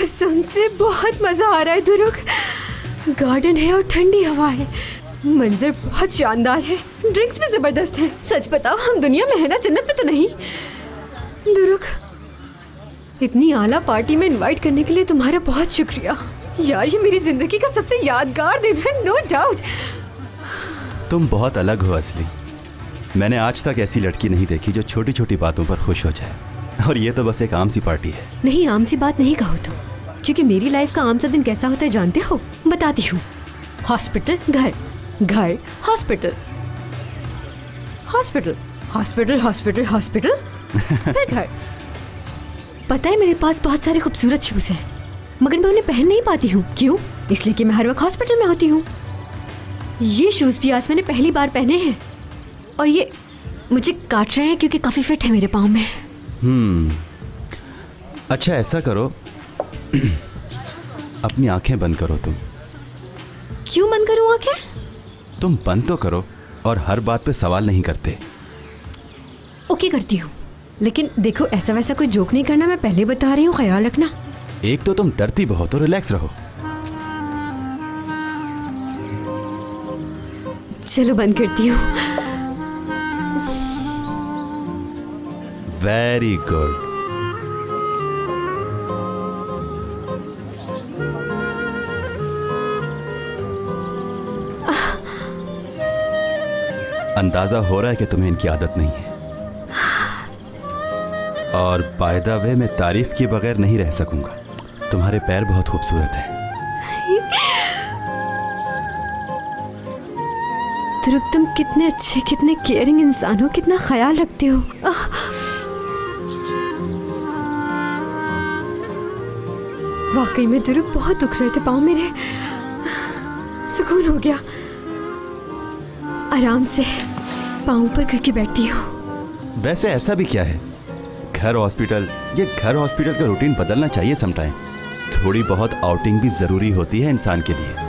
कसम से बहुत मजा आ रहा है दुरुक। गार्डन है और ठंडी हवा है, मंजर बहुत शानदार है, ड्रिंक्स भी जबरदस्त है। सच बताओ हम दुनिया में है ना, जन्नत में तो नहीं। दुरुक, इतनी आला पार्टी में इनवाइट करने के लिए तुम्हारा बहुत शुक्रिया यार। ये मेरी जिंदगी का सबसे यादगार दिन है, नो डाउट। तुम बहुत अलग हो असली। मैंने आज तक ऐसी लड़की नहीं देखी जो छोटी छोटी बातों पर खुश हो जाए, और ये तो बस एक आम सी पार्टी है। नहीं, आम सी बात नहीं कहो तुम, क्योंकि मेरी लाइफ का आम सा दिन कैसा होता है जानते हो? बताती हूँ। हॉस्पिटल, घर, घर, hospital, hospital, hospital, hospital, hospital, फिर घर। पता है मेरे पास बहुत सारे खूबसूरत शूज हैं, मगर मैं उन्हें पहन नहीं पाती हूँ। क्यों? इसलिए कि मैं हर वक्त हॉस्पिटल में होती हूँ। ये शूज भी आज मैंने पहली बार पहने हैं और ये मुझे काट रहे हैं क्योंकि काफी फिट है मेरे पाँव में। अच्छा ऐसा करो, अपनी आंखें बंद करो तुम। क्यों बंद करूँ आंखें? तुम बंद तो करो और हर बात पे सवाल नहीं करते। ओके करती हूँ, लेकिन देखो ऐसा वैसा कोई जोक नहीं करना, मैं पहले बता रही हूँ, ख्याल रखना। एक तो तुम डरती बहुत हो, रिलैक्स रहो। चलो बंद करती हूँ। Very good. अंदाजा हो रहा है कि तुम्हें इनकी आदत नहीं है, और बाय द वे मैं तारीफ किए बगैर नहीं रह सकूंगा। तुम्हारे पैर बहुत खूबसूरत हैं। दुरुक, तुम कितने अच्छे, कितने केयरिंग इंसान हो, कितना ख्याल रखते हो। वाकई में दुरुक बहुत दुख रहे थे पाँव मेरे, सुकून हो गया। आराम से पाँव ऊपर करके बैठती हूँ। वैसे ऐसा भी क्या है, घर हॉस्पिटल, ये घर हॉस्पिटल का रूटीन बदलना चाहिए समटाइम। थोड़ी बहुत आउटिंग भी जरूरी होती है इंसान के लिए।